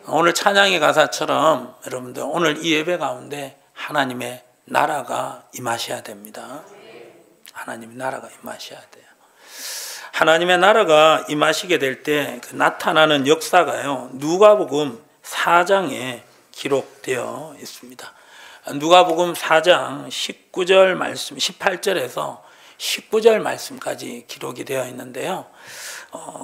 오늘 찬양의 가사처럼 여러분들 오늘 이 예배 가운데 하나님의 나라가 임하셔야 됩니다. 하나님의 나라가 임하셔야 돼요. 하나님의 나라가 임하시게 될 때 그 나타나는 역사가요, 누가복음 4장에 기록되어 있습니다. 누가복음 4장 19절 말씀, 18절에서 19절 말씀까지 기록이 되어 있는데요.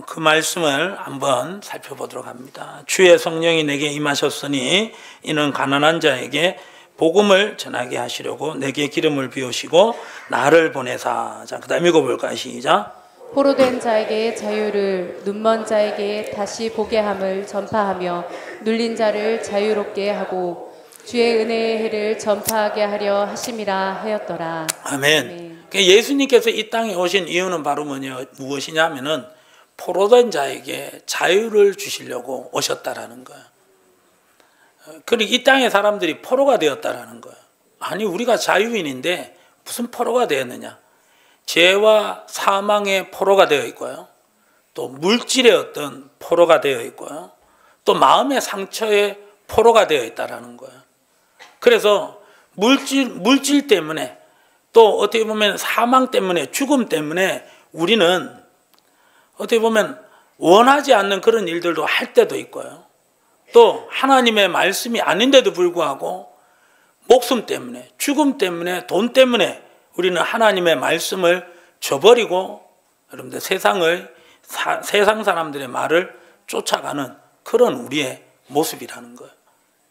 그 말씀을 한번 살펴보도록 합니다. 주의 성령이 내게 임하셨으니 이는 가난한 자에게 복음을 전하게 하시려고 내게 기름을 비우시고 나를 보내사. 자, 그 다음 읽어볼까요? 시작. 포로된 자에게 자유를, 눈먼 자에게 다시 보게 함을 전파하며 눌린 자를 자유롭게 하고 주의 은혜의 해를 전파하게 하려 하심이라 하였더라. 아멘. 예수님께서 이 땅에 오신 이유는 바로 무엇이냐면은 포로된 자에게 자유를 주시려고 오셨다라는 거예요. 그리고 이 땅의 사람들이 포로가 되었다라는 거예요. 아니, 우리가 자유인인데 무슨 포로가 되었느냐? 죄와 사망의 포로가 되어 있고요. 또 물질의 어떤 포로가 되어 있고요. 또 마음의 상처의 포로가 되어 있다라는 거예요. 그래서 물질 때문에 또 어떻게 보면 사망 때문에 죽음 때문에 우리는 어떻게 보면 원하지 않는 그런 일들도 할 때도 있고요. 또 하나님의 말씀이 아닌데도 불구하고 목숨 때문에, 죽음 때문에, 돈 때문에 우리는 하나님의 말씀을 저버리고 여러분들 세상 사람들의 말을 쫓아가는 그런 우리의 모습이라는 거예요.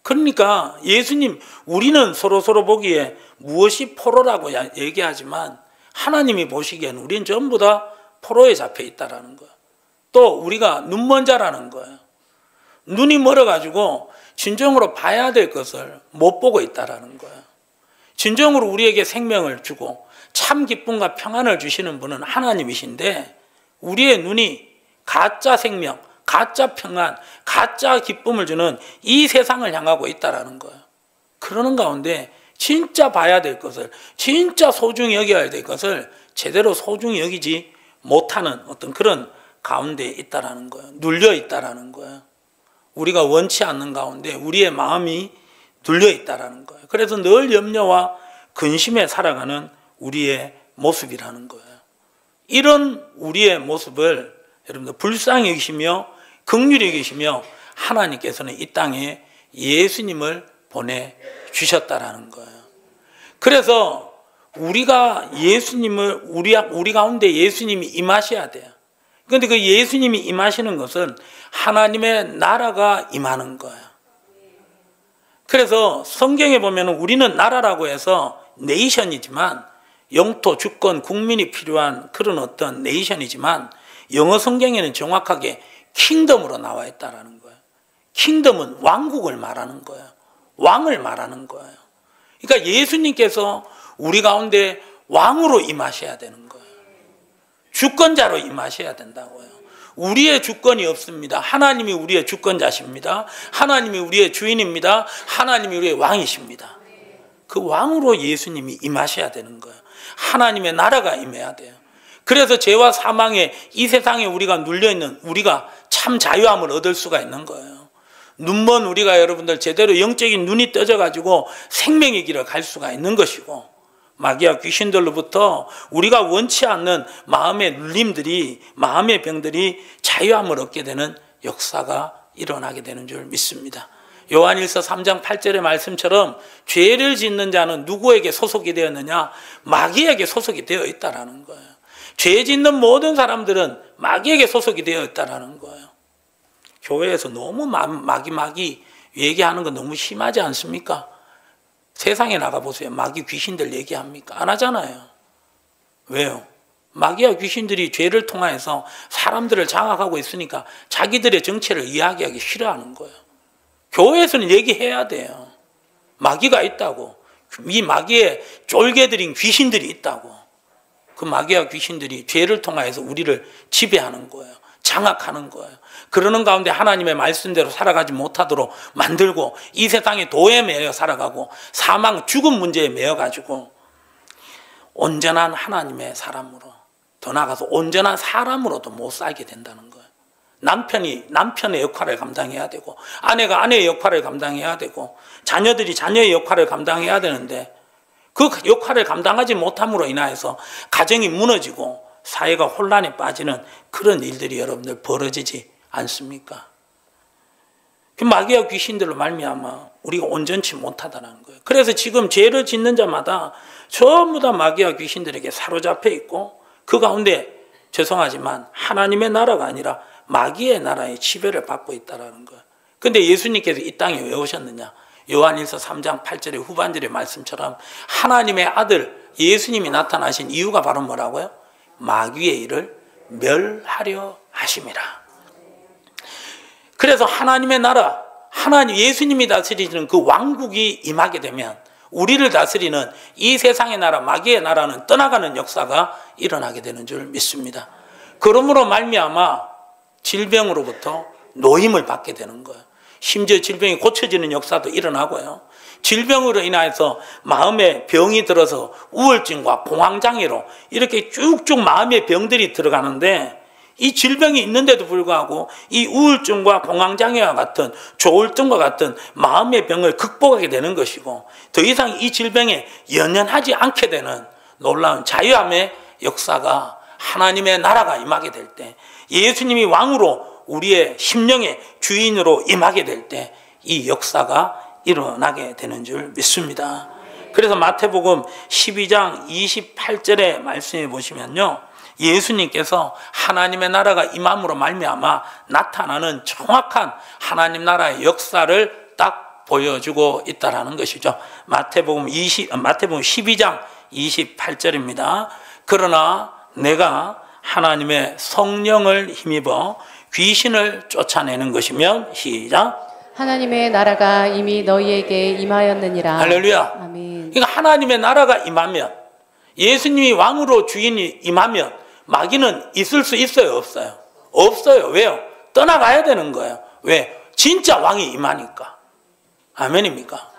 그러니까 예수님, 우리는 서로 보기에 무엇이 포로라고 얘기하지만 하나님이 보시기에는 우리는 전부 다 포로에 잡혀 있다라는 거예요. 또 우리가 눈먼 자라는 거예요. 눈이 멀어가지고 진정으로 봐야 될 것을 못 보고 있다라는 거예요. 진정으로 우리에게 생명을 주고 참 기쁨과 평안을 주시는 분은 하나님이신데 우리의 눈이 가짜 생명, 가짜 평안, 가짜 기쁨을 주는 이 세상을 향하고 있다라는 거예요. 그러는 가운데 진짜 봐야 될 것을, 진짜 소중히 여겨야 될 것을 제대로 소중히 여기지 못하는 어떤 그런 가운데 있다라는 거예요. 눌려 있다라는 거예요. 우리가 원치 않는 가운데 우리의 마음이 눌려 있다라는 거예요. 그래서 늘 염려와 근심에 살아가는 우리의 모습이라는 거예요. 이런 우리의 모습을 여러분들 불쌍히 여기시며 긍휼히 여기시며 하나님께서는 이 땅에 예수님을 보내주셨다라는 거예요. 그래서 우리가 예수님을 우리 가운데 예수님이 임하셔야 돼요. 그런데 그 예수님이 임하시는 것은 하나님의 나라가 임하는 거예요. 그래서 성경에 보면 우리는 나라라고 해서 네이션이지만 영토, 주권, 국민이 필요한 그런 어떤 네이션이지만 영어 성경에는 정확하게 킹덤으로 나와 있다는 거예요. 킹덤은 왕국을 말하는 거예요. 왕을 말하는 거예요. 그러니까 예수님께서 우리 가운데 왕으로 임하셔야 되는 거예요. 주권자로 임하셔야 된다고요. 우리의 주권이 없습니다. 하나님이 우리의 주권자십니다. 하나님이 우리의 주인입니다. 하나님이 우리의 왕이십니다. 그 왕으로 예수님이 임하셔야 되는 거예요. 하나님의 나라가 임해야 돼요. 그래서 죄와 사망에 이 세상에 우리가 눌려있는 우리가 참 자유함을 얻을 수가 있는 거예요. 눈먼 우리가 여러분들 제대로 영적인 눈이 떠져가지고 생명의 길을 갈 수가 있는 것이고 마귀와 귀신들로부터 우리가 원치 않는 마음의 눌림들이, 마음의 병들이 자유함을 얻게 되는 역사가 일어나게 되는 줄 믿습니다. 요한일서 3장 8절의 말씀처럼 죄를 짓는 자는 누구에게 소속이 되었느냐? 마귀에게 소속이 되어 있다라는 거예요. 죄 짓는 모든 사람들은 마귀에게 소속이 되어 있다라는 거예요. 교회에서 너무 마귀 얘기하는 건 너무 심하지 않습니까? 세상에 나가보세요. 마귀 귀신들 얘기합니까? 안 하잖아요. 왜요? 마귀와 귀신들이 죄를 통하여서 사람들을 장악하고 있으니까 자기들의 정체를 이야기하기 싫어하는 거예요. 교회에서는 얘기해야 돼요. 마귀가 있다고. 이 마귀의 쫄개들인 귀신들이 있다고. 그 마귀와 귀신들이 죄를 통하여서 우리를 지배하는 거예요. 장악하는 거예요. 그러는 가운데 하나님의 말씀대로 살아가지 못하도록 만들고 이 세상에 도에 매여 살아가고 사망, 죽음 문제에 매여가지고 온전한 하나님의 사람으로 더 나아가서 온전한 사람으로도 못 살게 된다는 거예요. 남편의 역할을 감당해야 되고, 아내가 아내의 역할을 감당해야 되고, 자녀들이 자녀의 역할을 감당해야 되는데, 그 역할을 감당하지 못함으로 인하여서 가정이 무너지고 사회가 혼란에 빠지는 그런 일들이 여러분들 벌어지지 않습니까? 그 마귀와 귀신들로 말미암아 우리가 온전치 못하다는 거예요. 그래서 지금 죄를 짓는 자마다 전부 다 마귀와 귀신들에게 사로잡혀 있고, 그 가운데 죄송하지만 하나님의 나라가 아니라 마귀의 나라의 지배를 받고 있다는 거예요. 근데 예수님께서 이 땅에 왜 오셨느냐? 요한일서 3장 8절의 후반절의 말씀처럼 하나님의 아들 예수님이 나타나신 이유가 바로 뭐라고요? 마귀의 일을 멸하려 하심이라. 그래서 하나님의 나라, 예수님이 다스리는 그 왕국이 임하게 되면 우리를 다스리는 이 세상의 나라, 마귀의 나라는 떠나가는 역사가 일어나게 되는 줄 믿습니다. 그러므로 말미암아 질병으로부터 노임을 받게 되는 거예요. 심지어 질병이 고쳐지는 역사도 일어나고요. 질병으로 인해서 마음에 병이 들어서 우울증과 공황장애로 이렇게 쭉쭉 마음의 병들이 들어가는데, 이 질병이 있는데도 불구하고 이 우울증과 공황장애와 같은 조울증과 같은 마음의 병을 극복하게 되는 것이고, 더 이상 이 질병에 연연하지 않게 되는 놀라운 자유함의 역사가, 하나님의 나라가 임하게 될 때, 예수님이 왕으로 우리의 심령의 주인으로 임하게 될 때 이 역사가 일어나게 되는 줄 믿습니다. 그래서 마태복음 12장 28절의 말씀에 보시면요, 예수님께서 하나님의 나라가 임함으로 말미암아 나타나는 정확한 하나님 나라의 역사를 딱 보여주고 있다는 것이죠. 마태복음 12장 28절입니다. 그러나 내가 하나님의 성령을 힘입어 귀신을 쫓아내는 것이면, 시작, 하나님의 나라가 이미 너희에게 임하였느니라. 할렐루야. 아멘. 그러니까 하나님의 나라가 임하면, 예수님이 왕으로 주인이 임하면 마귀는 있을 수 있어요, 없어요? 없어요. 왜요? 떠나가야 되는 거예요. 왜? 진짜 왕이 임하니까. 아멘입니까?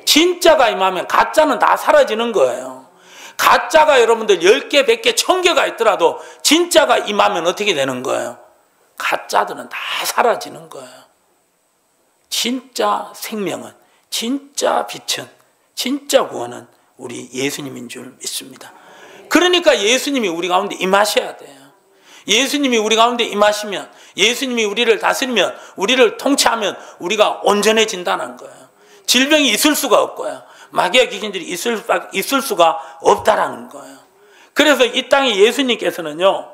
진짜가 임하면 가짜는 다 사라지는 거예요. 가짜가 여러분들 10개, 100개, 1000개가 있더라도 진짜가 임하면 어떻게 되는 거예요? 가짜들은 다 사라지는 거예요. 진짜 생명은, 진짜 빛은, 진짜 구원은 우리 예수님인 줄 믿습니다. 그러니까 예수님이 우리 가운데 임하셔야 돼요. 예수님이 우리 가운데 임하시면, 예수님이 우리를 다스리면, 우리를 통치하면 우리가 온전해진다는 거예요. 질병이 있을 수가 없고요. 마귀와 귀신들이 있을 수가 없다라는 거예요. 그래서 이 땅에 예수님께서는요,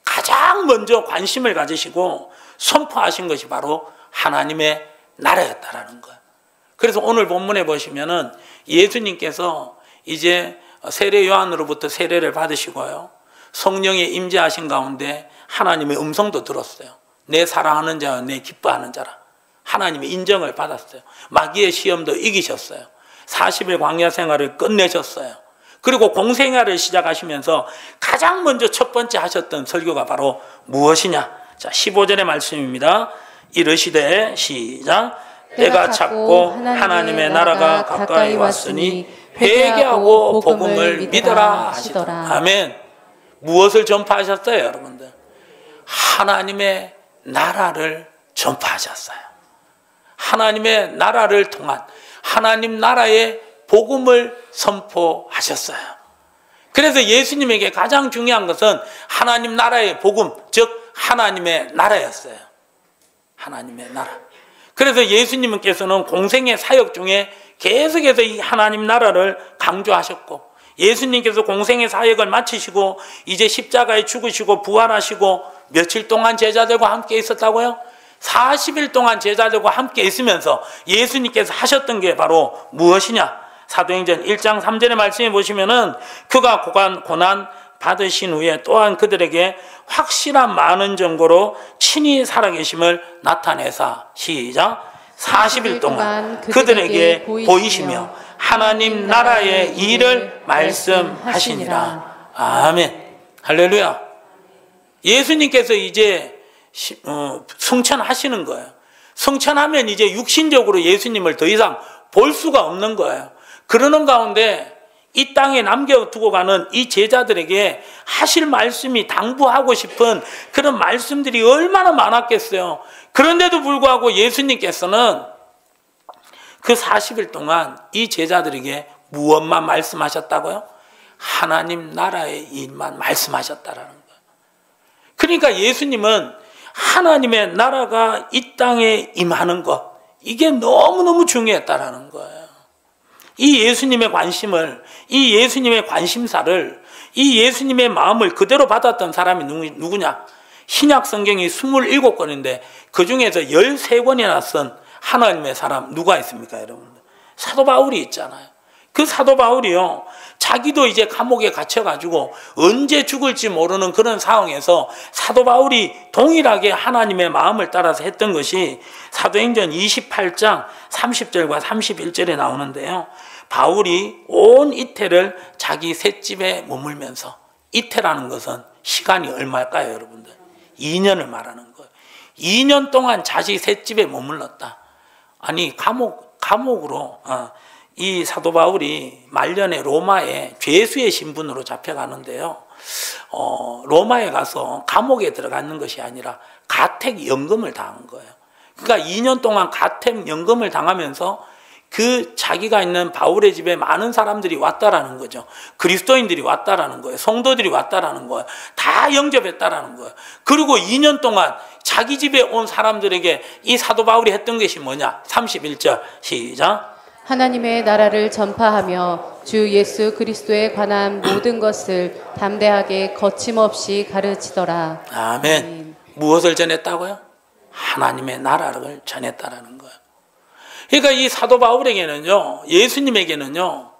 가장 먼저 관심을 가지시고 선포하신 것이 바로 하나님의 나라였다라는 거예요. 그래서 오늘 본문에 보시면은 예수님께서 이제 세례 요한으로부터 세례를 받으시고요, 성령의 임재하신 가운데 하나님의 음성도 들었어요. 내 사랑하는 자와 내 기뻐하는 자라. 하나님의 인정을 받았어요. 마귀의 시험도 이기셨어요. 40일 광야 생활을 끝내셨어요. 그리고 공생활을 시작하시면서 가장 먼저 첫 번째 하셨던 설교가 바로 무엇이냐? 자, 15절의 말씀입니다. 이르시되, 시작, 때가 찼고 하나님의 나라가 가까이 왔으니 회개하고 복음을 믿어라 하시더라. 아멘. 무엇을 전파하셨어요, 여러분들? 하나님의 나라를 전파하셨어요. 하나님의 나라를 통한 하나님 나라의 복음을 선포하셨어요. 그래서 예수님에게 가장 중요한 것은 하나님 나라의 복음, 즉 하나님의 나라였어요. 하나님의 나라. 그래서 예수님께서는 공생의 사역 중에 계속해서 이 하나님 나라를 강조하셨고, 예수님께서 공생의 사역을 마치시고 이제 십자가에 죽으시고 부활하시고 며칠 동안 제자들과 함께 있었다고요? 40일 동안 제자들과 함께 있으면서 예수님께서 하셨던 게 바로 무엇이냐? 사도행전 1장 3절의 말씀에 보시면은 그가 고난 받으신 후에 또한 그들에게 확실한 많은 증거로 친히 살아계심을 나타내사, 시작, 40일 동안 그들에게 보이시며 하나님 나라의 일을 말씀하시니라. 아멘. 할렐루야. 예수님께서 이제 승천하시는 거예요. 승천하면 이제 육신적으로 예수님을 더 이상 볼 수가 없는 거예요. 그러는 가운데 이 땅에 남겨두고 가는 이 제자들에게 하실 말씀이 당부하고 싶은 그런 말씀들이 얼마나 많았겠어요. 그런데도 불구하고 예수님께서는 그 40일 동안 이 제자들에게 무엇만 말씀하셨다고요? 하나님 나라의 일만 말씀하셨다라는 거예요. 그러니까 예수님은 하나님의 나라가 이 땅에 임하는 것, 이게 너무너무 중요했다라는 거예요. 이 예수님의 관심을, 이 예수님의 관심사를, 이 예수님의 마음을 그대로 받았던 사람이 누구냐? 신약 성경이 27권인데 그 중에서 13권이나 쓴 하나님의 사람 누가 있습니까, 여러분? 사도 바울이 있잖아요. 그 사도 바울이요, 자기도 이제 감옥에 갇혀가지고 언제 죽을지 모르는 그런 상황에서 사도 바울이 동일하게 하나님의 마음을 따라서 했던 것이 사도행전 28장 30절과 31절에 나오는데요. 바울이 온 이태를 자기 셋집에 머물면서, 이태라는 것은 시간이 얼마일까요, 여러분들? 2년을 말하는 거예요. 2년 동안 자기 셋집에 머물렀다. 아니, 감옥으로, 이 사도 바울이 말년에 로마에 죄수의 신분으로 잡혀가는데요. 로마에 가서 감옥에 들어가는 것이 아니라 가택연금을 당한 거예요. 그러니까 2년 동안 가택연금을 당하면서 그 자기가 있는 바울의 집에 많은 사람들이 왔다라는 거죠. 그리스도인들이 왔다라는 거예요. 성도들이 왔다라는 거예요. 다 영접했다라는 거예요. 그리고 2년 동안 자기 집에 온 사람들에게 이 사도 바울이 했던 것이 뭐냐? 31절 시작. 하나님의 나라를 전파하며 주 예수 그리스도에 관한 모든 것을 담대하게 거침없이 가르치더라. 아멘. 무엇을 전했다고요? 하나님의 나라를 전했다라는 거예요. 그러니까 이 사도 바울에게는요, 예수님에게는요,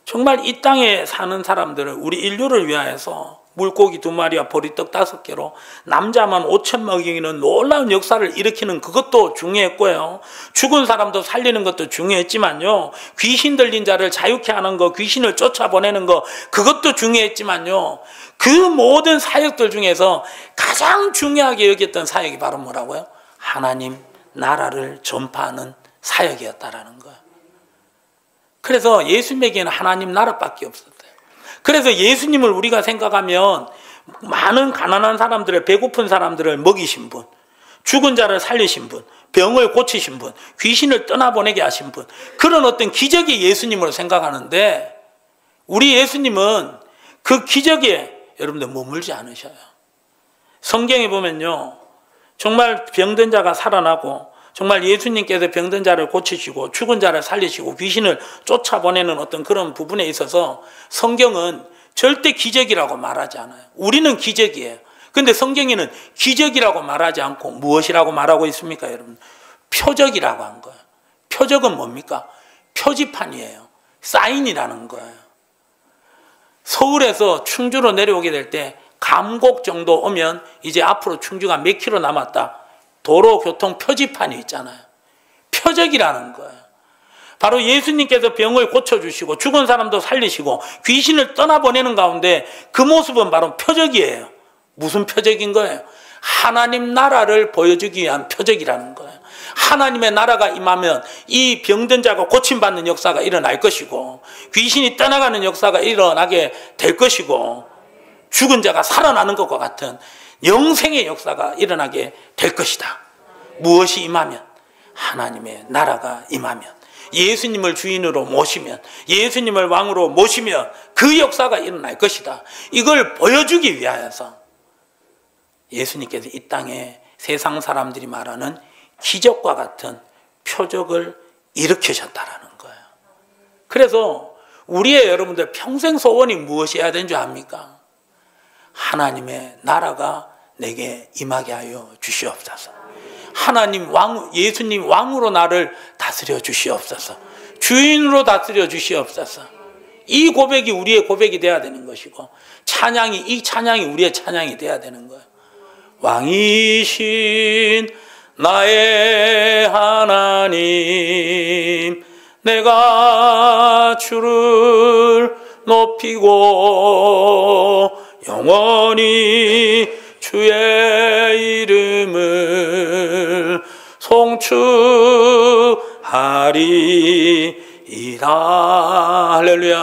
정말 이 땅에 사는 사람들을, 우리 인류를 위하여서 물고기 2마리와 보리떡 5개로 남자만 5천 먹이는 놀라운 역사를 일으키는 그것도 중요했고요. 죽은 사람도 살리는 것도 중요했지만요. 귀신 들린 자를 자유케 하는 거, 귀신을 쫓아보내는 거, 그것도 중요했지만요. 그 모든 사역들 중에서 가장 중요하게 여겼던 사역이 바로 뭐라고요? 하나님 나라를 전파하는 사역이었다라는 거예요. 그래서 예수님에게는 하나님 나라밖에 없었어요. 그래서 예수님을 우리가 생각하면 많은 가난한 사람들을, 배고픈 사람들을 먹이신 분, 죽은 자를 살리신 분, 병을 고치신 분, 귀신을 떠나보내게 하신 분, 그런 어떤 기적이 예수님으로 생각하는데, 우리 예수님은 그 기적에 여러분들 머물지 않으셔요. 성경에 보면요, 정말 병든 자가 살아나고, 정말 예수님께서 병든 자를 고치시고 죽은 자를 살리시고 귀신을 쫓아보내는 어떤 그런 부분에 있어서 성경은 절대 기적이라고 말하지 않아요. 우리는 기적이에요. 그런데 성경에는 기적이라고 말하지 않고 무엇이라고 말하고 있습니까, 여러분? 표적이라고 한 거예요. 표적은 뭡니까? 표지판이에요. 사인이라는 거예요. 서울에서 충주로 내려오게 될 때 감곡 정도 오면 이제 앞으로 충주가 몇 킬로 남았다. 도로교통 표지판이 있잖아요. 표적이라는 거예요. 바로 예수님께서 병을 고쳐주시고 죽은 사람도 살리시고 귀신을 떠나보내는 가운데 그 모습은 바로 표적이에요. 무슨 표적인 거예요? 하나님 나라를 보여주기 위한 표적이라는 거예요. 하나님의 나라가 임하면 이 병든 자가 고침받는 역사가 일어날 것이고 귀신이 떠나가는 역사가 일어나게 될 것이고 죽은 자가 살아나는 것과 같은 영생의 역사가 일어나게 될 것이다. 무엇이 임하면? 하나님의 나라가 임하면, 예수님을 주인으로 모시면, 예수님을 왕으로 모시면 그 역사가 일어날 것이다. 이걸 보여주기 위하여서 예수님께서 이 땅에 세상 사람들이 말하는 기적과 같은 표적을 일으키셨다라는 거예요. 그래서 우리의 여러분들 평생 소원이 무엇이어야 되는 줄 압니까? 하나님의 나라가 내게 임하게 하여 주시옵소서. 하나님 왕, 예수님 왕으로 나를 다스려 주시옵소서. 주인으로 다스려 주시옵소서. 이 고백이 우리의 고백이 돼야 되는 것이고, 이 찬양이 우리의 찬양이 돼야 되는 거예요. 왕이신 나의 하나님, 내가 주를 높이고 영원히 주의 이름을 송축하리이다. 할렐루야.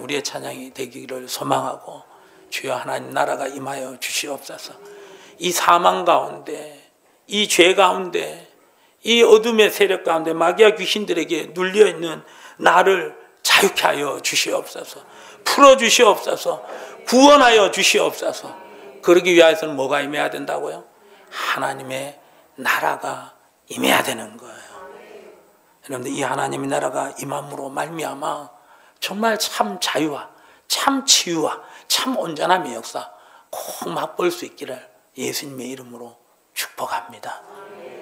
우리의 찬양이 되기를 소망하고, 주여 하나님 나라가 임하여 주시옵소서. 이 사망 가운데, 이 죄 가운데, 이 어둠의 세력 가운데 마귀와 귀신들에게 눌려있는 나를 자유케 하여 주시옵소서. 풀어주시옵소서. 구원하여 주시옵소서. 그러기 위해서는 뭐가 임해야 된다고요? 하나님의 나라가 임해야 되는 거예요. 여러분들, 이 하나님의 나라가 임함으로 말미암아 정말 참 자유와 참 치유와 참 온전함의 역사 꼭 맛볼 수 있기를 예수님의 이름으로 축복합니다.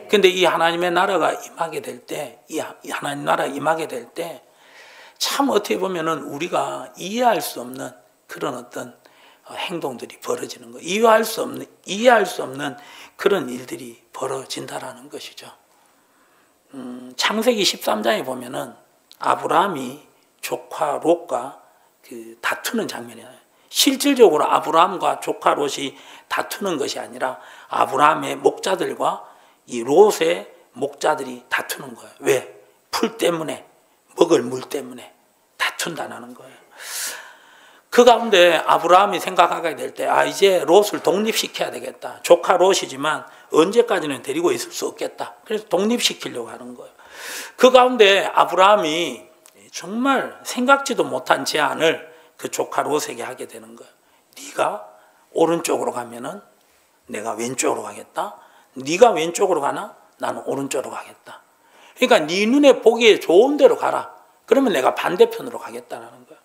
그런데 이 하나님의 나라가 임하게 될 때, 이 하나님 나라가 임하게 될 때 참 어떻게 보면은 우리가 이해할 수 없는 그런 어떤 행동들이 벌어지는 거예요. 이해할 수 없는 그런 일들이 벌어진다라는 것이죠. 창세기 13장에 보면은 아브라함이 조카 롯과 다투는 장면이 나요. 실질적으로 아브라함과 조카 롯이 다투는 것이 아니라 아브라함의 목자들과 이 롯의 목자들이 다투는 거예요. 왜? 풀 때문에, 먹을 물 때문에 다툰다는 거예요. 그 가운데 아브라함이 생각하게 될 때, 이제 롯을 독립시켜야 되겠다. 조카 롯이지만 언제까지는 데리고 있을 수 없겠다. 그래서 독립시키려고 하는 거예요. 그 가운데 아브라함이 정말 생각지도 못한 제안을 그 조카 롯에게 하게 되는 거예요. 네가 오른쪽으로 가면은 내가 왼쪽으로 가겠다. 네가 왼쪽으로 가나? 나는 오른쪽으로 가겠다. 그러니까 네 눈에 보기에 좋은 데로 가라. 그러면 내가 반대편으로 가겠다는 거예요.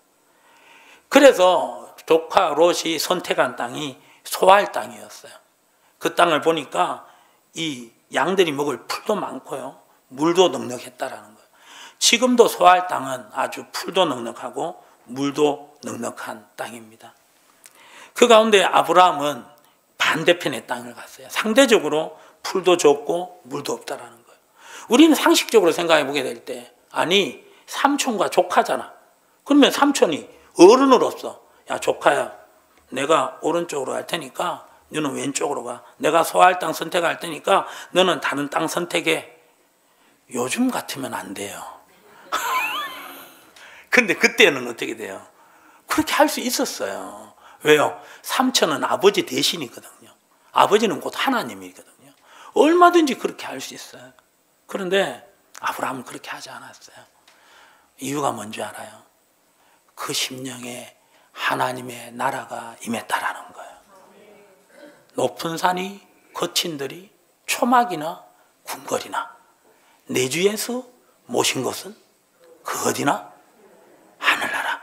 그래서 조카 롯이 선택한 땅이 소알 땅이었어요. 그 땅을 보니까 이 양들이 먹을 풀도 많고요, 물도 넉넉했다라는 거예요. 지금도 소알 땅은 아주 풀도 넉넉하고 물도 넉넉한 땅입니다. 그 가운데 아브라함은 반대편의 땅을 갔어요. 상대적으로 풀도 적고 물도 없다라는 거예요. 우리는 상식적으로 생각해 보게 될 때, 아니 삼촌과 조카잖아. 그러면 삼촌이 어른으로서, 야 조카야, 내가 오른쪽으로 갈 테니까 너는 왼쪽으로 가. 내가 소알 땅 선택할 테니까 너는 다른 땅 선택해. 요즘 같으면 안 돼요. 근데 그때는 어떻게 돼요? 그렇게 할 수 있었어요. 왜요? 삼촌은 아버지 대신이거든요. 아버지는 곧 하나님이거든요. 얼마든지 그렇게 할 수 있어요. 그런데 아브라함은 그렇게 하지 않았어요. 이유가 뭔지 알아요? 그 심령에 하나님의 나라가 임했다라는 거예요. 높은 산이 거친 들이 초막이나 궁궐이나 내 주에서 모신 것은 그 어디나 하늘나라.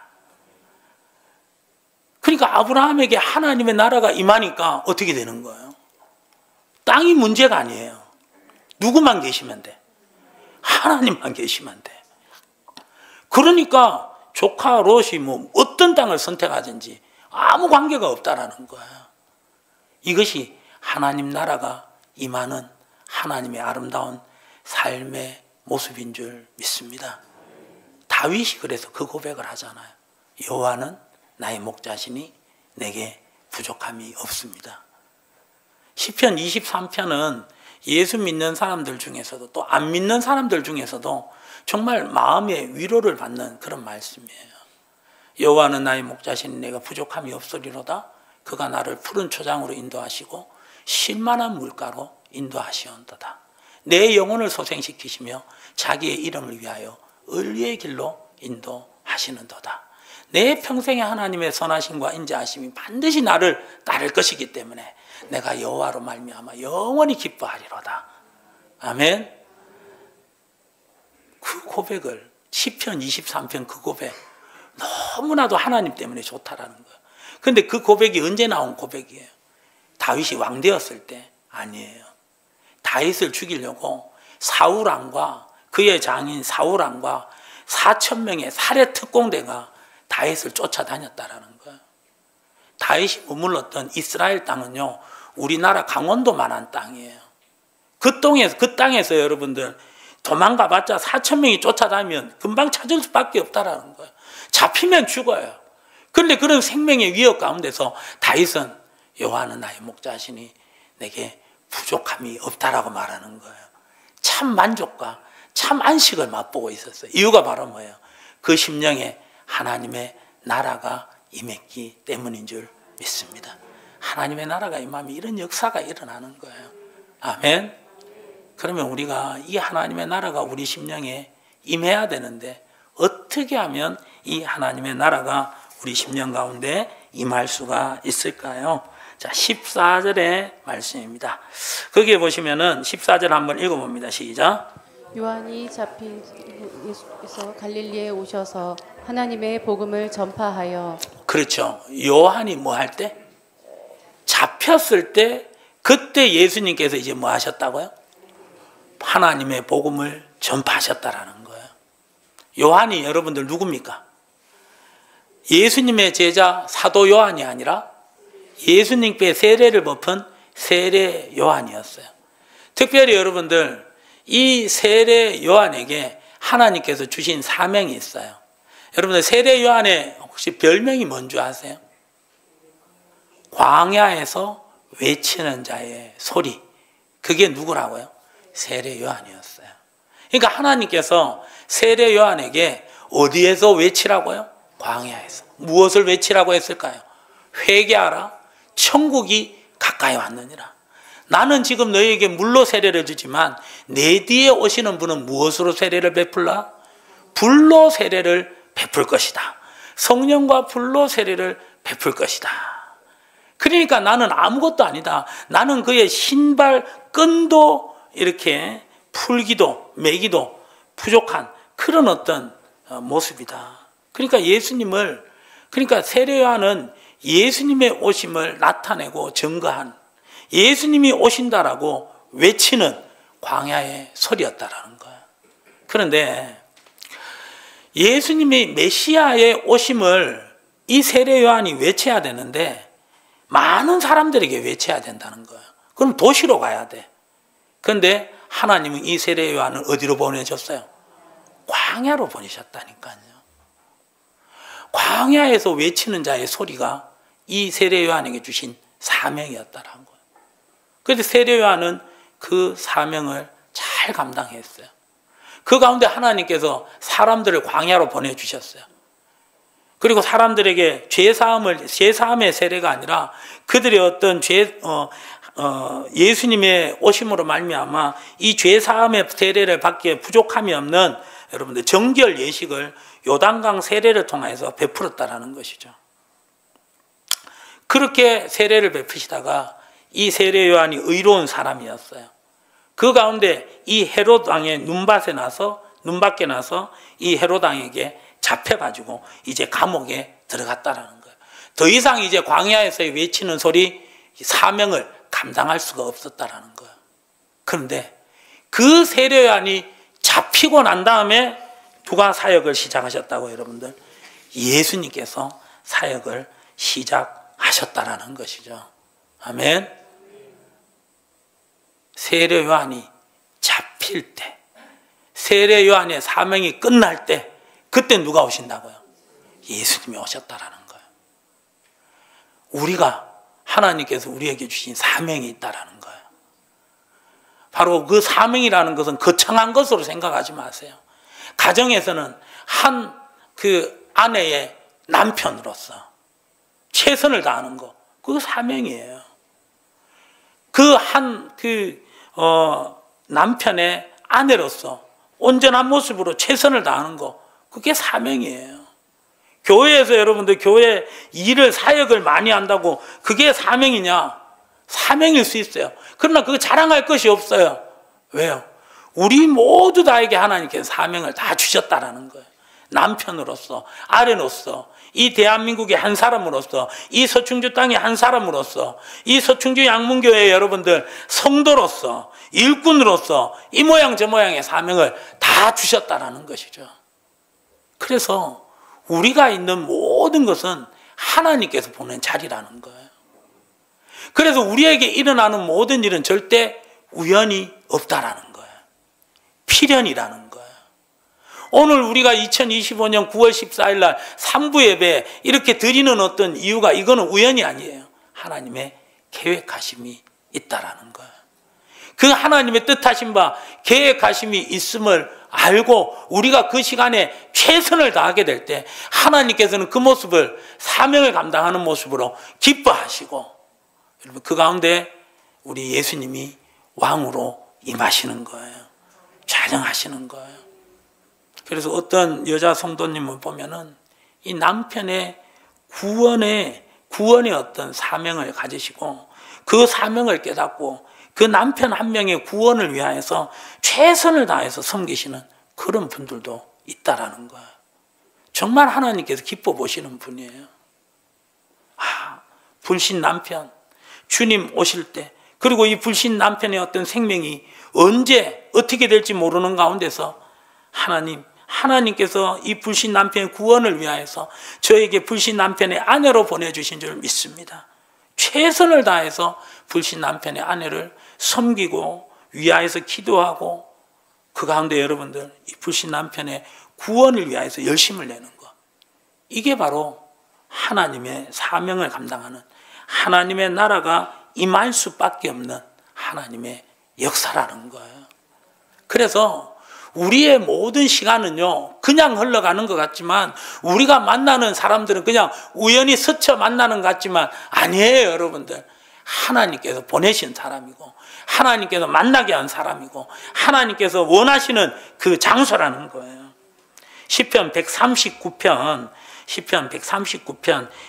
그러니까 아브라함에게 하나님의 나라가 임하니까 어떻게 되는 거예요? 땅이 문제가 아니에요. 누구만 계시면 돼? 하나님만 계시면 돼. 그러니까 조카 롯이 뭐 어떤 땅을 선택하든지 아무 관계가 없다라는 거예요. 이것이 하나님 나라가 임하는 하나님의 아름다운 삶의 모습인 줄 믿습니다. 다윗이 그래서 그 고백을 하잖아요. 여호와는 나의 목자시니 내게 부족함이 없습니다. 시편 23편은 예수 믿는 사람들 중에서도 또 안 믿는 사람들 중에서도 정말 마음의 위로를 받는 그런 말씀이에요. 여호와는 나의 목자시니 내가 부족함이 없으리로다. 그가 나를 푸른 초장으로 인도하시고 쉴만한 물가로 인도하시온도다. 내 영혼을 소생시키시며 자기의 이름을 위하여 의의 길로 인도하시는도다. 내 평생의 하나님의 선하심과 인자하심이 반드시 나를 따를 것이기 때문에 내가 여호와로 말미암아 영원히 기뻐하리로다. 아멘. 그 고백을, 시편 23편 그 고백, 너무나도 하나님 때문에 좋다라는 거예요. 그런데 그 고백이 언제 나온 고백이에요? 다윗이 왕 되었을 때? 아니에요. 다윗을 죽이려고 사울왕과 그의 장인 사울왕과 4,000명의 살해 특공대가 다윗을 쫓아다녔다라는 거예요. 다윗이 머물렀던 이스라엘 땅은요, 우리나라 강원도만한 땅이에요. 그 땅에서 여러분들 도망가봤자 4,000명이 쫓아다니면 금방 찾을 수밖에 없다라는 거예요. 잡히면 죽어요. 그런데 그런 생명의 위협 가운데서 다윗은 여호와는 나의 목자시니 내게 부족함이 없다라고 말하는 거예요. 참 만족과 참 안식을 맛보고 있었어요. 이유가 바로 뭐예요? 그 심령에 하나님의 나라가 임했기 때문인 줄 믿습니다. 하나님의 나라가 임하면 이런 역사가 일어나는 거예요. 아멘. 그러면 우리가 이 하나님의 나라가 우리 심령에 임해야 되는데 어떻게 하면 이 하나님의 나라가 우리 심령 가운데 임할 수가 있을까요? 자, 14절의 말씀입니다. 거기에 보시면은 14절 한번 읽어봅니다. 시작. 요한이 잡힌 예수께서 갈릴리에 오셔서 하나님의 복음을 전파하여. 그렇죠. 요한이 뭐 할 때? 잡혔을 때 그때 예수님께서 이제 뭐 하셨다고요? 하나님의 복음을 전파하셨다라는 거예요. 요한이 여러분들 누굽니까? 예수님의 제자 사도 요한이 아니라 예수님께 세례를 베푼 세례 요한이었어요. 특별히 여러분들 이 세례 요한에게 하나님께서 주신 사명이 있어요. 여러분들 세례 요한의 혹시 별명이 뭔지 아세요? 광야에서 외치는 자의 소리. 그게 누구라고요? 세례 요한이었어요. 그러니까 하나님께서 세례 요한에게 어디에서 외치라고요? 광야에서. 무엇을 외치라고 했을까요? 회개하라. 천국이 가까이 왔느니라. 나는 지금 너희에게 물로 세례를 주지만 내 뒤에 오시는 분은 무엇으로 세례를 베풀라? 불로 세례를 베풀 것이다. 성령과 불로 세례를 베풀 것이다. 그러니까 나는 아무것도 아니다. 나는 그의 신발 끈도 이렇게 풀기도 매기도 부족한 그런 어떤 모습이다. 그러니까 그러니까 세례 요한은 예수님의 오심을 나타내고 증거한 예수님이 오신다라고 외치는 광야의 소리였다라는 거예요. 그런데 예수님이 메시아의 오심을 이 세례 요한이 외쳐야 되는데 많은 사람들에게 외쳐야 된다는 거예요. 그럼 도시로 가야 돼. 그런데 하나님은 이 세례 요한을 어디로 보내셨어요? 광야로 보내셨다니까요. 광야에서 외치는 자의 소리가 이 세례 요한에게 주신 사명이었다라는 거예요. 그런데 세례 요한은 그 사명을 잘 감당했어요. 그 가운데 하나님께서 사람들을 광야로 보내주셨어요. 그리고 사람들에게 죄사함의 세례가 아니라 그들의 어떤 예수님의 오심으로 말미암아 이 죄사함의 세례를 받기에 부족함이 없는 여러분들 정결 예식을 요단강 세례를 통해서 베풀었다라는 것이죠. 그렇게 세례를 베푸시다가 이 세례 요한이 의로운 사람이었어요. 그 가운데 이 헤롯 왕의 눈밭에 나서 이 헤롯 왕에게 잡혀가지고 이제 감옥에 들어갔다라는 거예요. 더 이상 이제 광야에서 외치는 소리 사명을 감당할 수가 없었다라는 거예요. 그런데 그 세례 요한이 잡히고 난 다음에 누가 사역을 시작하셨다고 여러분들? 예수님께서 사역을 시작하셨다라는 것이죠. 아멘. 세례 요한이 잡힐 때, 세례 요한의 사명이 끝날 때, 그때 누가 오신다고요? 예수님이 오셨다라는 거예요. 우리가 하나님께서 우리에게 주신 사명이 있다라는 거예요. 바로 그 사명이라는 것은 거창한 것으로 생각하지 마세요. 가정에서는 그 아내의 남편으로서 최선을 다하는 거, 그 사명이에요. 남편의 아내로서 온전한 모습으로 최선을 다하는 거, 그게 사명이에요. 교회에서 여러분들 교회 일을 사역을 많이 한다고 그게 사명이냐? 사명일 수 있어요. 그러나 그거 자랑할 것이 없어요. 왜요? 우리 모두 다에게 하나님께서 사명을 다 주셨다라는 거예요. 남편으로서, 아내로서, 이 대한민국의 한 사람으로서, 이 서충주 땅의 한 사람으로서, 이 서충주 양문교회 여러분들 성도로서, 일꾼으로서 이 모양 저 모양의 사명을 다 주셨다라는 것이죠. 그래서 우리가 있는 모든 것은 하나님께서 보낸 자리라는 거예요. 그래서 우리에게 일어나는 모든 일은 절대 우연이 없다라는 거예요. 필연이라는 거예요. 오늘 우리가 2025년 9월 14일 날 3부 예배 이렇게 드리는 어떤 이유가 이거는 우연이 아니에요. 하나님의 계획하심이 있다라는 거예요. 그 하나님의 뜻하신 바 계획하심이 있음을 알고 우리가 그 시간에 최선을 다하게 될 때 하나님께서는 그 모습을 사명을 감당하는 모습으로 기뻐하시고, 여러분 그 가운데 우리 예수님이 왕으로 임하시는 거예요. 좌정하시는 거예요. 그래서 어떤 여자 성도님을 보면은 이 남편의 구원의 어떤 사명을 가지시고 그 사명을 깨닫고 그 남편 한 명의 구원을 위하여서 최선을 다해서 섬기시는 그런 분들도 있다라는 거예요. 정말 하나님께서 기뻐 보시는 분이에요. 불신 남편, 주님 오실 때, 그리고 이 불신 남편의 어떤 생명이 언제 어떻게 될지 모르는 가운데서 하나님께서 이 불신 남편의 구원을 위하여서 저에게 불신 남편의 아내로 보내주신 줄 믿습니다. 최선을 다해서 불신 남편의 아내를 섬기고 위하여서 기도하고 그 가운데 여러분들 이 불신 남편의 구원을 위하여서 열심을 내는 것, 이게 바로 하나님의 사명을 감당하는, 하나님의 나라가 임할 수밖에 없는 하나님의 역사라는 거예요. 그래서 우리의 모든 시간은요 그냥 흘러가는 것 같지만, 우리가 만나는 사람들은 그냥 우연히 스쳐 만나는 것 같지만 아니에요. 여러분들, 하나님께서 보내신 사람이고 하나님께서 만나게 한 사람이고 하나님께서 원하시는 그 장소라는 거예요. 시편 139편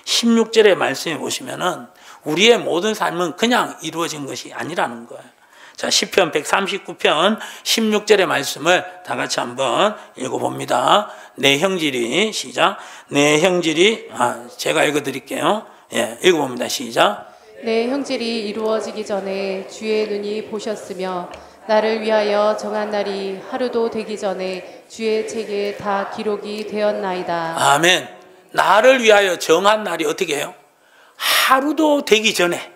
16절의 말씀에 보시면은 우리의 모든 삶은 그냥 이루어진 것이 아니라는 거예요. 자, 시편 139편 16절의 말씀을 다 같이 한번 읽어봅니다. 내 형질이, 시작. 내 형질이, 제가 읽어드릴게요. 예, 읽어봅니다. 시작. 내 형질이 이루어지기 전에 주의 눈이 보셨으며 나를 위하여 정한 날이 하루도 되기 전에 주의 책에 다 기록이 되었나이다. 아멘. 나를 위하여 정한 날이 어떻게 해요? 하루도 되기 전에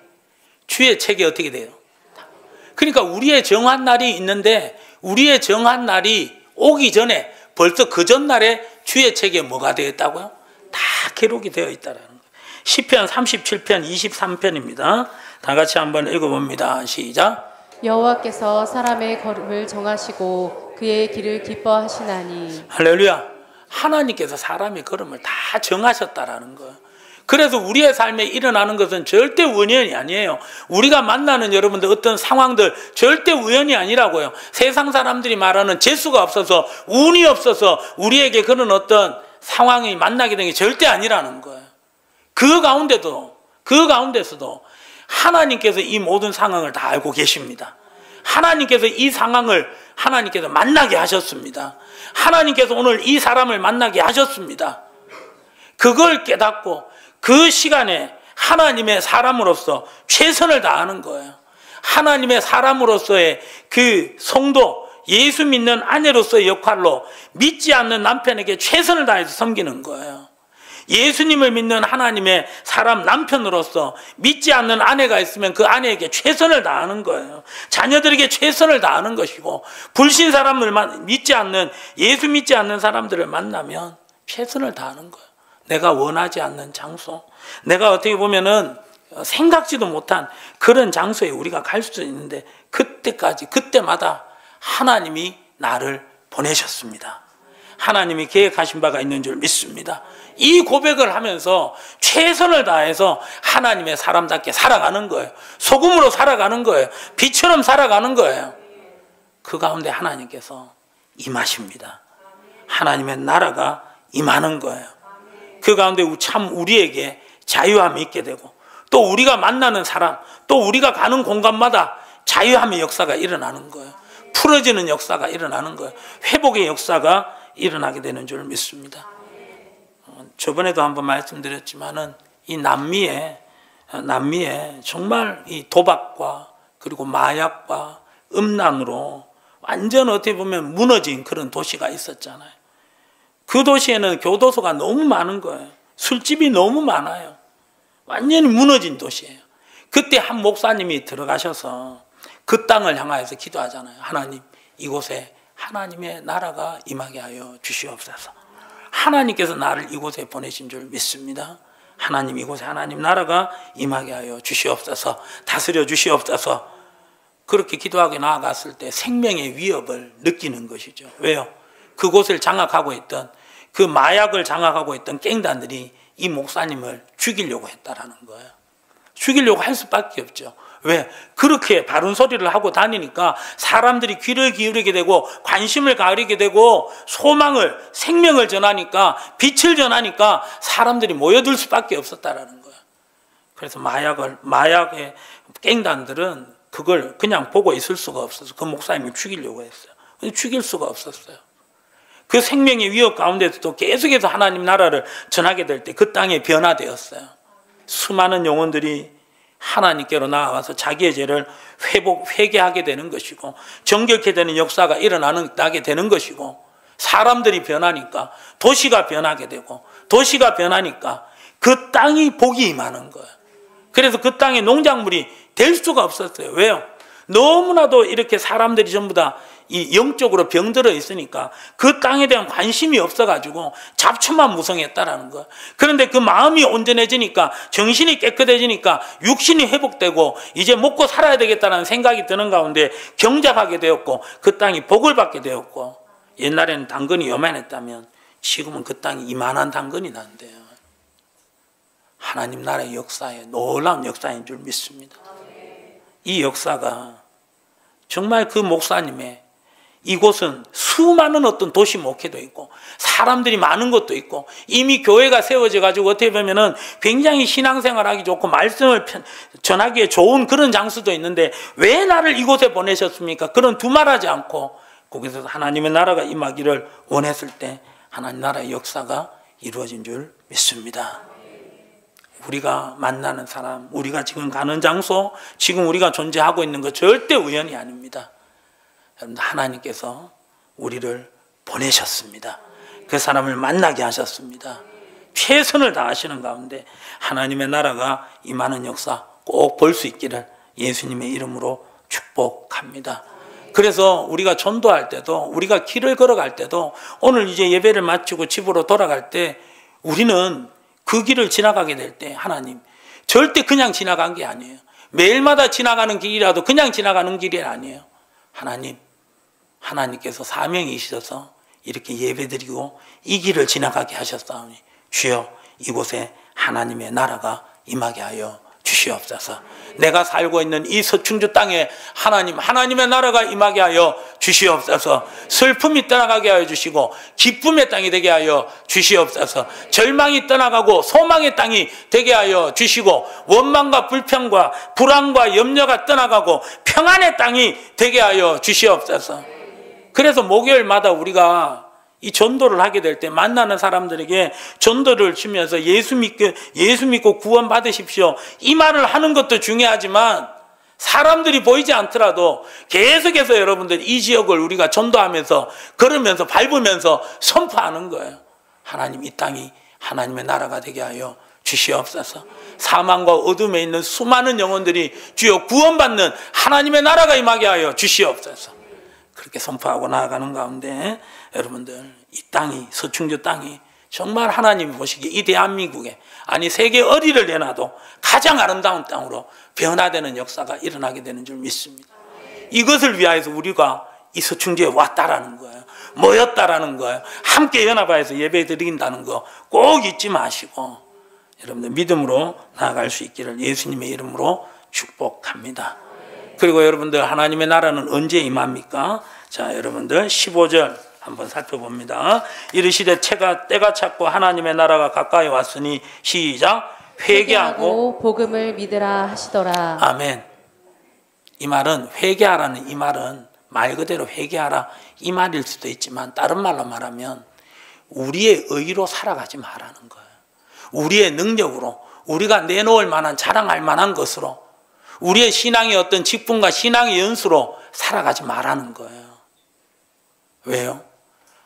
주의 책에 어떻게 돼요? 그러니까 우리의 정한 날이 있는데 우리의 정한 날이 오기 전에 벌써 그 전날에 주의 책에 뭐가 되어 있다고요? 다 기록이 되어 있다는 거예요. 시편 37편 23편입니다. 다 같이 한번 읽어봅니다. 시작. 여호와께서 사람의 걸음을 정하시고 그의 길을 기뻐하시나니. 할렐루야. 하나님께서 사람의 걸음을 다 정하셨다라는 거예요. 그래서 우리의 삶에 일어나는 것은 절대 우연이 아니에요. 우리가 만나는 여러분들 어떤 상황들 절대 우연이 아니라고요. 세상 사람들이 말하는 재수가 없어서 운이 없어서 우리에게 그런 어떤 상황이 만나게 된 게 절대 아니라는 거예요. 그 가운데서도 하나님께서 이 모든 상황을 다 알고 계십니다. 하나님께서 이 상황을 하나님께서 만나게 하셨습니다. 하나님께서 오늘 이 사람을 만나게 하셨습니다. 그걸 깨닫고 그 시간에 하나님의 사람으로서 최선을 다하는 거예요. 하나님의 사람으로서의 그 성도, 예수 믿는 아내로서의 역할로 믿지 않는 남편에게 최선을 다해서 섬기는 거예요. 예수님을 믿는 하나님의 사람 남편으로서 믿지 않는 아내가 있으면 그 아내에게 최선을 다하는 거예요. 자녀들에게 최선을 다하는 것이고, 불신 사람을 믿지 않는, 예수 믿지 않는 사람들을 만나면 최선을 다하는 거예요. 내가 원하지 않는 장소, 내가 어떻게 보면은 생각지도 못한 그런 장소에 우리가 갈 수도 있는데 그때마다 하나님이 나를 보내셨습니다. 하나님이 계획하신 바가 있는 줄 믿습니다. 이 고백을 하면서 최선을 다해서 하나님의 사람답게 살아가는 거예요. 소금으로 살아가는 거예요. 빛처럼 살아가는 거예요. 그 가운데 하나님께서 임하십니다. 하나님의 나라가 임하는 거예요. 그 가운데 참 우리에게 자유함이 있게 되고, 또 우리가 만나는 사람, 또 우리가 가는 공간마다 자유함의 역사가 일어나는 거예요. 풀어지는 역사가 일어나는 거예요. 회복의 역사가 일어나게 되는 줄 믿습니다. 저번에도 한번 말씀드렸지만은 이 남미에 정말 이 도박과 그리고 마약과 음란으로 완전 어떻게 보면 무너진 그런 도시가 있었잖아요. 그 도시에는 교도소가 너무 많은 거예요. 술집이 너무 많아요. 완전히 무너진 도시예요. 그때 한 목사님이 들어가셔서 그 땅을 향하여서 기도하잖아요. 하나님, 이곳에 하나님의 나라가 임하게 하여 주시옵소서. 하나님께서 나를 이곳에 보내신 줄 믿습니다. 하나님, 이곳에 하나님 나라가 임하게 하여 주시옵소서. 다스려 주시옵소서. 그렇게 기도하게 나아갔을 때 생명의 위협을 느끼는 것이죠. 왜요? 그곳을 장악하고 있던, 그 마약을 장악하고 있던 갱단들이 이 목사님을 죽이려고 했다라는 거예요. 죽이려고 할 수밖에 없죠. 왜? 그렇게 바른 소리를 하고 다니니까 사람들이 귀를 기울이게 되고 관심을 가리게 되고 소망을, 생명을 전하니까, 빛을 전하니까 사람들이 모여들 수밖에 없었다라는 거예요. 그래서 마약의 갱단들은 그걸 그냥 보고 있을 수가 없어서 그 목사님을 죽이려고 했어요. 근데 죽일 수가 없었어요. 그 생명의 위협 가운데서도 계속해서 하나님 나라를 전하게 될 때 그 땅에 변화되었어요. 수많은 영혼들이 하나님께로 나아가서 자기의 죄를 회개하게 되는 것이고, 정결케 되는 역사가 일어나게 되는 것이고, 사람들이 변하니까 도시가 변하게 되고, 도시가 변하니까 그 땅이 복이 임하는 거예요. 그래서 그 땅에 농작물이 될 수가 없었어요. 왜요? 너무나도 이렇게 사람들이 전부 다 이 영적으로 병들어 있으니까 그 땅에 대한 관심이 없어가지고 잡초만 무성했다라는 거예요. 그런데 그 마음이 온전해지니까, 정신이 깨끗해지니까 육신이 회복되고 이제 먹고 살아야 되겠다는 생각이 드는 가운데 경작하게 되었고, 그 땅이 복을 받게 되었고, 옛날에는 당근이 요만했다면 지금은 그 땅이 이만한 당근이 난대요. 하나님 나라의 역사에 놀라운 역사인 줄 믿습니다. 이 역사가 정말 그 목사님의, 이곳은 수많은 어떤 도시 목회도 있고 사람들이 많은 것도 있고 이미 교회가 세워져 가지고 어떻게 보면은 굉장히 신앙생활하기 좋고 말씀을 전하기에 좋은 그런 장소도 있는데 왜 나를 이곳에 보내셨습니까? 그런 두말하지 않고 거기서 하나님의 나라가 임하기를 원했을 때 하나님 나라의 역사가 이루어진 줄 믿습니다. 우리가 만나는 사람, 우리가 지금 가는 장소, 지금 우리가 존재하고 있는 것 절대 우연이 아닙니다. 하나님께서 우리를 보내셨습니다. 그 사람을 만나게 하셨습니다. 최선을 다하시는 가운데 하나님의 나라가 임하는 역사 꼭 볼 수 있기를 예수님의 이름으로 축복합니다. 그래서 우리가 전도할 때도, 우리가 길을 걸어갈 때도, 오늘 이제 예배를 마치고 집으로 돌아갈 때 우리는 그 길을 지나가게 될 때 하나님, 절대 그냥 지나간 게 아니에요. 매일마다 지나가는 길이라도 그냥 지나가는 길이 아니에요. 하나님께서 사명이 있어서 이렇게 예배드리고 이 길을 지나가게 하셨사오니 주여 이곳에 하나님의 나라가 임하게 하여 주시옵소서. 내가 살고 있는 이 서충주 땅에 하나님의 나라가 임하게 하여 주시옵소서. 슬픔이 떠나가게 하여 주시고 기쁨의 땅이 되게 하여 주시옵소서. 절망이 떠나가고 소망의 땅이 되게 하여 주시고 원망과 불평과 불안과 염려가 떠나가고 평안의 땅이 되게 하여 주시옵소서. 그래서 목요일마다 우리가 이 전도를 하게 될 때 만나는 사람들에게 전도를 주면서 예수 믿고 구원 받으십시오, 이 말을 하는 것도 중요하지만 사람들이 보이지 않더라도 계속해서 여러분들 이 지역을 우리가 전도하면서 걸으면서 밟으면서 선포하는 거예요. 하나님, 이 땅이 하나님의 나라가 되게 하여 주시옵소서. 사망과 어둠에 있는 수많은 영혼들이 주여 구원받는 하나님의 나라가 임하게 하여 주시옵소서. 그렇게 선포하고 나아가는 가운데 여러분들, 이 땅이, 서충주 땅이 정말 하나님이 보시기에 이 대한민국에, 아니 세계 어디를 내놔도 가장 아름다운 땅으로 변화되는 역사가 일어나게 되는 줄 믿습니다. 이것을 위하여서 우리가 이 서충주에 왔다라는 거예요. 모였다라는 거예요. 함께 연합하여서 예배 드린다는 거 꼭 잊지 마시고 여러분들 믿음으로 나아갈 수 있기를 예수님의 이름으로 축복합니다. 그리고 여러분들, 하나님의 나라는 언제 임합니까? 자, 여러분들 15절 한번 살펴봅니다. 이르시되 때가 찼고 하나님의 나라가 가까이 왔으니 시작. 회개하고 복음을 믿으라 하시더라. 아멘. 이 말은, 회개하라는 이 말은 말 그대로 회개하라 이 말일 수도 있지만 다른 말로 말하면 우리의 의로 살아가지 말라는 거예요. 우리의 능력으로, 우리가 내놓을 만한, 자랑할 만한 것으로, 우리의 신앙의 어떤 직분과 신앙의 연수로 살아가지 말라는 거예요. 왜요?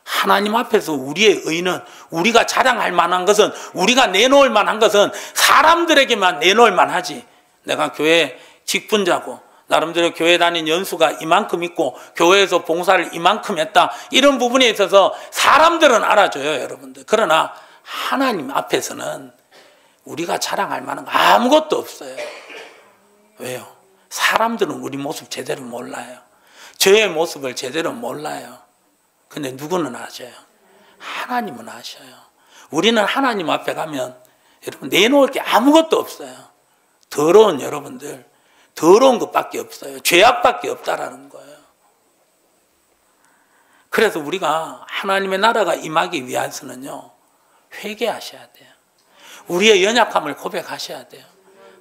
하나님 앞에서 우리의 의는, 우리가 자랑할 만한 것은, 우리가 내놓을 만한 것은 사람들에게만 내놓을 만하지, 내가 교회 직분자고 나름대로 교회 다닌 연수가 이만큼 있고 교회에서 봉사를 이만큼 했다, 이런 부분에 있어서 사람들은 알아줘요, 여러분들. 그러나 하나님 앞에서는 우리가 자랑할 만한 거 아무것도 없어요. 왜요? 사람들은 우리 모습 제대로 몰라요. 저의 모습을 제대로 몰라요. 근데 누구는 아셔요? 하나님은 아셔요. 우리는 하나님 앞에 가면 여러분 내놓을 게 아무것도 없어요. 더러운 여러분들, 더러운 것밖에 없어요. 죄악밖에 없다라는 거예요. 그래서 우리가 하나님의 나라가 임하기 위해서는요, 회개하셔야 돼요. 우리의 연약함을 고백하셔야 돼요.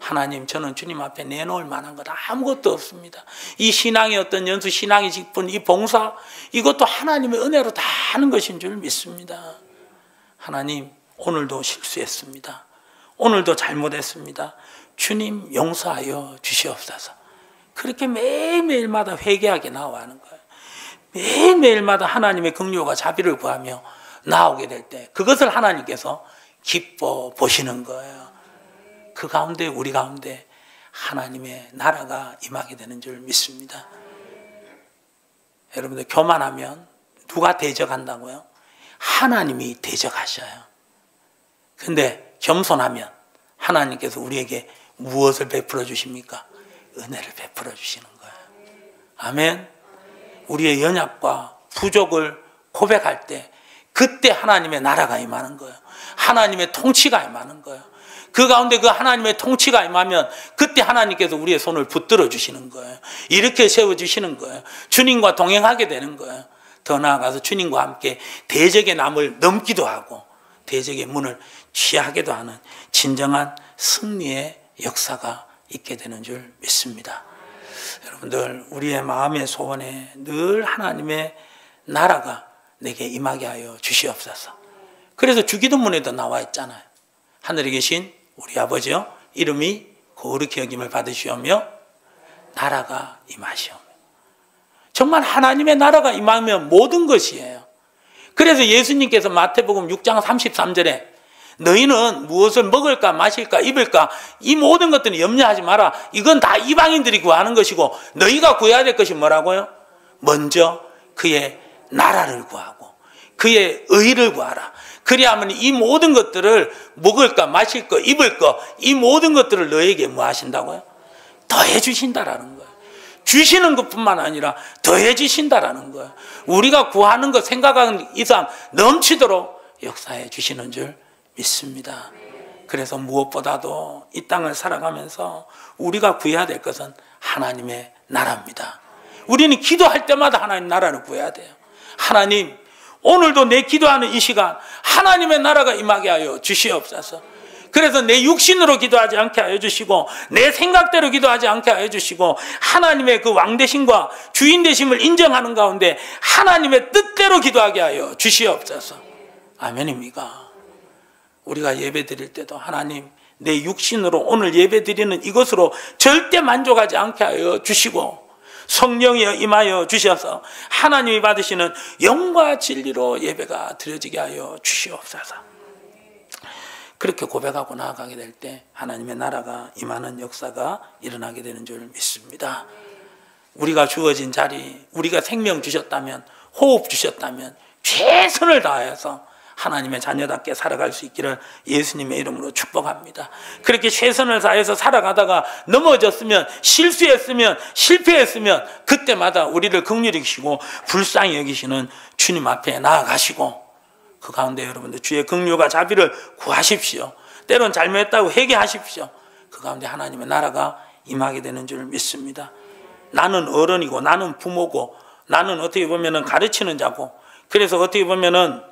하나님, 저는 주님 앞에 내놓을 만한 것 아무것도 없습니다. 이 신앙의 어떤 연수, 신앙이 깊은 이 봉사, 이것도 하나님의 은혜로 다 하는 것인 줄 믿습니다. 하나님, 오늘도 실수했습니다. 오늘도 잘못했습니다. 주님 용서하여 주시옵소서. 그렇게 매일매일마다 회개하게 나와가는 거예요. 매일매일마다 하나님의 긍휼과 자비를 구하며 나오게 될 때 그것을 하나님께서 기뻐 보시는 거예요. 그 가운데 우리 가운데 하나님의 나라가 임하게 되는 줄 믿습니다. 여러분들 교만하면 누가 대적한다고요? 하나님이 대적하셔요. 근데 겸손하면 하나님께서 우리에게 무엇을 베풀어 주십니까? 은혜를 베풀어 주시는 거예요. 아멘. 우리의 연약과 부족을 고백할 때 그때 하나님의 나라가 임하는 거예요. 하나님의 통치가 임하는 거예요. 그 가운데 그 하나님의 통치가 임하면 그때 하나님께서 우리의 손을 붙들어 주시는 거예요. 이렇게 세워주시는 거예요. 주님과 동행하게 되는 거예요. 더 나아가서 주님과 함께 대적의 남을 넘기도 하고 대적의 문을 취하게도 하는 진정한 승리의 역사가 있게 되는 줄 믿습니다. 여러분들, 우리의 마음의 소원에 늘 하나님의 나라가 내게 임하게 하여 주시옵소서. 그래서 주기도문에도 나와 있잖아요. 하늘에 계신 우리 아버지여, 이름이 거룩히 여김을 받으시오며 나라가 임하시오며. 정말 하나님의 나라가 임하면 모든 것이에요. 그래서 예수님께서 마태복음 6장 33절에 너희는 무엇을 먹을까 마실까 입을까 이 모든 것들은 염려하지 마라. 이건 다 이방인들이 구하는 것이고 너희가 구해야 될 것이 뭐라고요? 먼저 그의 나라를 구하고 그의 의를 구하라. 그리하면 이 모든 것들을 먹을 거 마실 거 입을 거 이 모든 것들을 너에게 뭐 하신다고요? 더해 주신다라는 거예요. 주시는 것뿐만 아니라 더해 주신다라는 거예요. 우리가 구하는 것 생각하는 이상 넘치도록 역사해 주시는 줄 믿습니다. 그래서 무엇보다도 이 땅을 살아가면서 우리가 구해야 될 것은 하나님의 나라입니다. 우리는 기도할 때마다 하나님 나라를 구해야 돼요. 하나님, 오늘도 내 기도하는 이 시간 하나님의 나라가 임하게 하여 주시옵소서. 그래서 내 육신으로 기도하지 않게 하여 주시고 내 생각대로 기도하지 않게 하여 주시고 하나님의 그 왕되심과 주인 되심을 인정하는 가운데 하나님의 뜻대로 기도하게 하여 주시옵소서. 아멘입니까? 우리가 예배 드릴 때도 하나님, 내 육신으로 오늘 예배 드리는 이것으로 절대 만족하지 않게 하여 주시고 성령이여 임하여 주셔서 하나님이 받으시는 영과 진리로 예배가 드려지게 하여 주시옵소서. 그렇게 고백하고 나아가게 될 때 하나님의 나라가 임하는 역사가 일어나게 되는 줄 믿습니다. 우리가 주어진 자리, 우리가 생명 주셨다면, 호흡 주셨다면 최선을 다해서 하나님의 자녀답게 살아갈 수 있기를 예수님의 이름으로 축복합니다. 그렇게 최선을 다해서 살아가다가 넘어졌으면, 실수했으면, 실패했으면 그때마다 우리를 긍휼히 여기시고 불쌍히 여기시는 주님 앞에 나아가시고 그 가운데 여러분들 주의 긍휼과 자비를 구하십시오. 때론 잘못했다고 회개하십시오. 그 가운데 하나님의 나라가 임하게 되는 줄 믿습니다. 나는 어른이고 나는 부모고 나는 어떻게 보면 가르치는 자고 그래서 어떻게 보면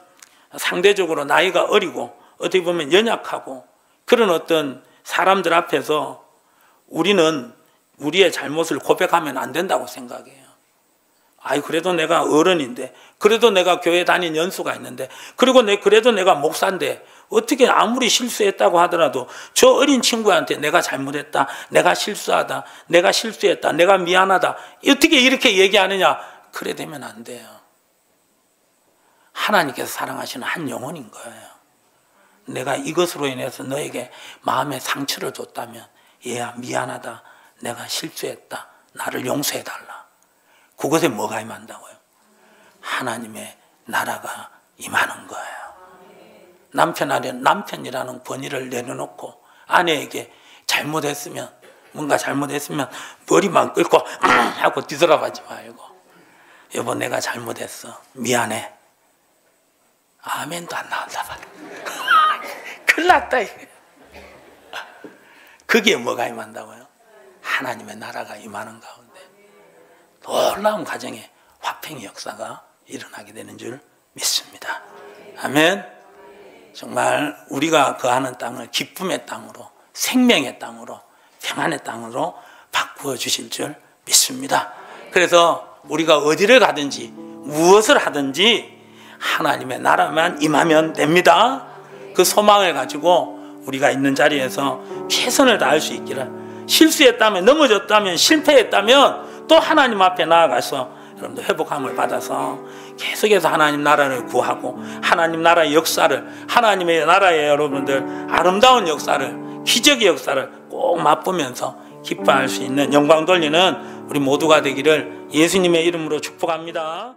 상대적으로 나이가 어리고 어떻게 보면 연약하고 그런 어떤 사람들 앞에서 우리는 우리의 잘못을 고백하면 안 된다고 생각해요. 아이, 그래도 내가 어른인데, 그래도 내가 교회 다닌 연수가 있는데, 그리고 그래도 내가 목사인데, 어떻게 아무리 실수했다고 하더라도 저 어린 친구한테 내가 잘못했다, 내가 실수하다, 내가 실수했다, 내가 미안하다, 어떻게 이렇게 얘기하느냐? 그래 되면 안 돼요. 하나님께서 사랑하시는 한 영혼인 거예요. 내가 이것으로 인해서 너에게 마음의 상처를 줬다면, 얘야, 미안하다, 내가 실수했다, 나를 용서해달라. 그것에 뭐가 임한다고요? 하나님의 나라가 임하는 거예요. 남편이라는 권위를 내려놓고 아내에게 잘못했으면 뭔가 잘못했으면 머리만 끌고 하고 뒤돌아보지 말고, 여보 내가 잘못했어, 미안해. 아멘도 안 나온다 봐. 큰일 났다. 거기에 뭐가 임한다고요? 하나님의 나라가 임하는 가운데 놀라운 가정의 화평의 역사가 일어나게 되는 줄 믿습니다. 아멘. 정말 우리가 거하는 땅을 기쁨의 땅으로, 생명의 땅으로, 평안의 땅으로 바꾸어 주실 줄 믿습니다. 그래서 우리가 어디를 가든지 무엇을 하든지 하나님의 나라만 임하면 됩니다. 그 소망을 가지고 우리가 있는 자리에서 최선을 다할 수 있기를, 실수했다면, 넘어졌다면, 실패했다면 또 하나님 앞에 나아가서 여러분들 회복함을 받아서 계속해서 하나님 나라를 구하고 하나님 나라의 역사를, 하나님의 나라의 여러분들 아름다운 역사를, 기적의 역사를 꼭 맛보면서 기뻐할 수 있는 영광 돌리는 우리 모두가 되기를 예수님의 이름으로 축복합니다.